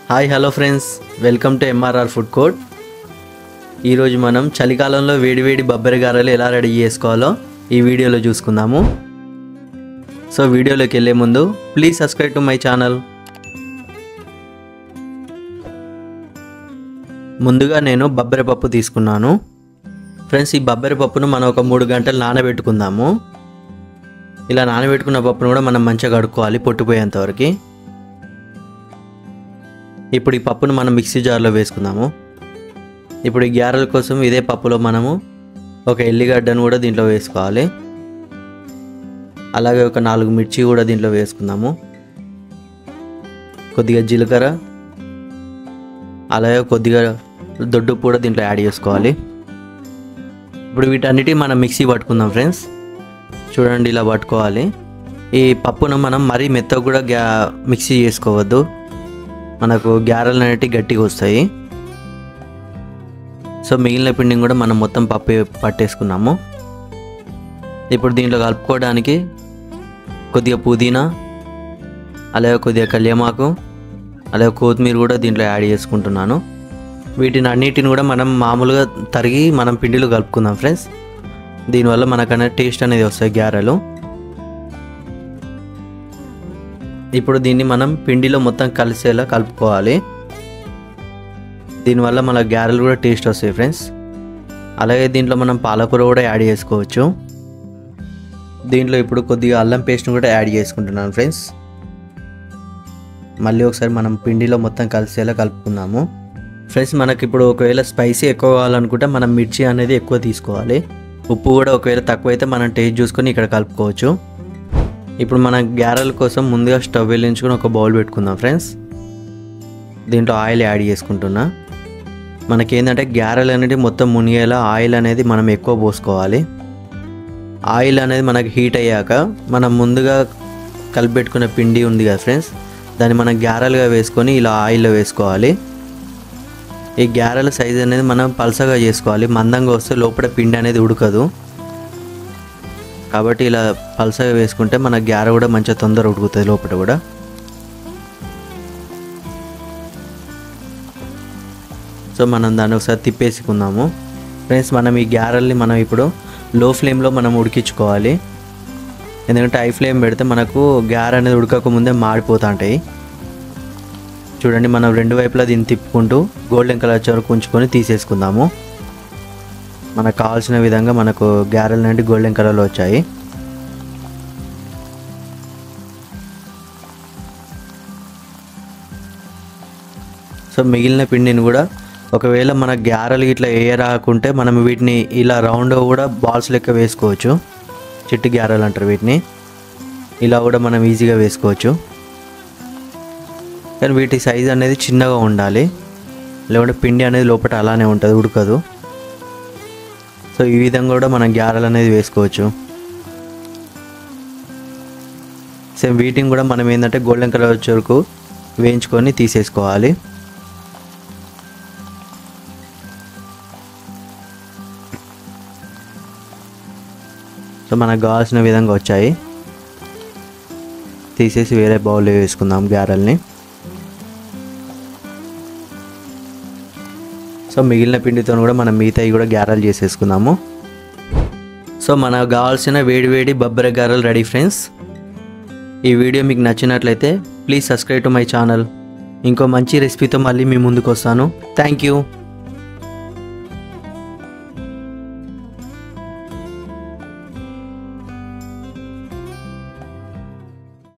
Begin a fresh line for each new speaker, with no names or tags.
Hi hello friends, welcome to MRR food court. ఈరోజు మనం చలికాలంలో వేడివేడి బొబ్బరి గారెలు ఎలా రెడీ చేసుకోవాలో ఈ వీడియోలో చూసుకుందాము. సో వీడియోలోకి వెళ్ళే ముందు please subscribe to my channel. ముందుగా నేను బొబ్బరి పప్పు తీసుకున్నాను. ఫ్రెండ్స్, ఈ బొబ్బరి పప్పును మనం ఒక 3 గంటలు నానబెట్టుకుందాము. ఇలా నానబెట్టుకున్న పప్పును కూడా మనం మంచిగా కడుక్కోవాలి పొట్టుపోయేంతవరకు. ఇప్పుడు ఈ పప్పును మనం మిక్సీ జార్లో వేసుకుందాము. ఇప్పుడు ఈ గారెల కోసం ఇదే పప్పులో మనము ఒక ఎల్లిగడ్డను కూడా దీంట్లో వేసుకోవాలి. అలాగే ఒక 4 మిర్చి కూడా దీంట్లో వేసుకుందాము. కొద్దిగా జీలకర్ర, అలాగే కొద్దిగా దొడ్డుప్పు కూడా దీంట్లో యాడ్ చేసుకోవాలి. ఇప్పుడు వీటన్నిటి మనం మిక్సీ పట్టుకుందాం ఫ్రెండ్స్. చూడండి, ఇలా పట్టుకోవాలి. ఈ పప్పును మనం మరీ మెత్తగా కూడా మిక్సీ చేసుకోవద్దు, మనకు గారెలు అనేటివి గట్టిగా వస్తాయి. సో మిగిలిన పిండిని కూడా మనం మొత్తం పప్పు పట్టేసుకున్నాము. ఇప్పుడు దీంట్లో కలుపుకోవడానికి కొద్దిగా పుదీనా, అలాగే కొద్దిగా కళ్యామాకు, అలాగే కొత్తిమీర కూడా దీంట్లో యాడ్ చేసుకుంటున్నాను. వీటిని అన్నిటిని కూడా మనం మామూలుగా తరిగి మనం పిండిలో కలుపుకుందాం ఫ్రెండ్స్. దీనివల్ల మనకన్నా టేస్ట్ అనేది వస్తాయి గారెలు. ఇప్పుడు దీన్ని మనం పిండిలో మొత్తం కలిసేలా కలుపుకోవాలి. దీనివల్ల మన గారెలు కూడా టేస్ట్ వస్తాయి ఫ్రెండ్స్. అలాగే దీంట్లో మనం పాలకూర కూడా యాడ్ చేసుకోవచ్చు. దీంట్లో ఇప్పుడు కొద్దిగా అల్లం పేస్ట్ని కూడా యాడ్ చేసుకుంటున్నాను ఫ్రెండ్స్. మళ్ళీ ఒకసారి మనం పిండిలో మొత్తం కలిసేలా కలుపుకుందాము. ఫ్రెండ్స్, మనకి ఇప్పుడు ఒకవేళ స్పైసీ ఎక్కువ కావాలనుకుంటే మనం మిర్చి అనేది ఎక్కువ తీసుకోవాలి. ఉప్పు కూడా ఒకవేళ తక్కువైతే మనం టేస్ట్ చూసుకొని ఇక్కడ కలుపుకోవచ్చు. ఇప్పుడు మన గారెల కోసం ముందుగా స్టవ్ వెలిగించుకొని ఒక బౌల్ పెట్టుకుందాం ఫ్రెండ్స్. దీంట్లో ఆయిల్ యాడ్ చేసుకుంటున్నా. మనకేంటంటే గారెలు అనేది మొత్తం మునిగేలా ఆయిల్ అనేది మనం ఎక్కువ పోసుకోవాలి. ఆయిల్ అనేది మనకి హీట్ అయ్యాక మనం ముందుగా కలిపెట్టుకున్న పిండి ఉంది కదా ఫ్రెండ్స్, దాన్ని మనం గారెలుగా వేసుకొని ఇలా ఆయిల్లో వేసుకోవాలి. ఈ గారెల సైజ్ అనేది మనం పలసగా చేసుకోవాలి. మందంగా వస్తే లోపల పిండి అనేది ఉడకదు. కాబట్టి ఇలా పలసగా వేసుకుంటే మన గారె కూడా మంచిగా తొందరగా ఉడుకుతుంది లోపల కూడా. సో మనం దాన్ని ఒకసారి తిప్పేసుకుందాము ఫ్రెండ్స్. మనం ఈ గారెల్ని మనం ఇప్పుడు లో ఫ్లేమ్లో మనం ఉడికించుకోవాలి. ఎందుకంటే హై ఫ్లేమ్ పెడితే మనకు గారె అనేది ఉడకకముందే మాడిపోతూ ఉంటాయి. చూడండి, మనం 2 వైపులా దీన్ని తిప్పుకుంటూ గోల్డెన్ కలర్ వచ్చే వరకు ఉంచుకొని తీసేసుకుందాము. మనకు కావాల్సిన విధంగా మనకు గారెలు నుండి గోల్డెన్ కలర్లో వచ్చాయి. సో మిగిలిన పిండిని కూడా ఒకవేళ మన గారెలు ఇట్లా రాకుంటే మనం వీటిని ఇలా రౌండ్ కూడా బాల్స్ లెక్క వేసుకోవచ్చు. చిట్టి గారెలు అంటారు వీటిని. ఇలా కూడా మనం ఈజీగా వేసుకోవచ్చు. కానీ వీటి సైజ్ అనేది చిన్నగా ఉండాలి, లేకుంటే పిండి అనేది లోపల అలానే ఉంటుంది, ఉడకదు. సో ఈ విధంగా కూడా మనం గారెలు అనేది వేసుకోవచ్చు. సేమ్ వీటిని కూడా మనం ఏంటంటే గోల్డెన్ కలర్ వచ్చే వరకు వేయించుకొని తీసేసుకోవాలి. సో మనకు కావాల్సిన విధంగా వచ్చాయి. తీసేసి వేరే బౌల్లో వేసుకుందాం గారెల్ని. సో మిగిలిన పిండితో కూడా మనం మిగతాయి కూడా గారెలు చేసేసుకుందాము. సో మనకు కావాల్సిన వేడివేడి బొబ్బరి గారెలు రెడీ ఫ్రెండ్స్. ఈ వీడియో మీకు నచ్చినట్లయితే please subscribe to my channel. ఇంకో మంచి రెసిపీతో మళ్ళీ మీ ముందుకు వస్తాను. Thank you.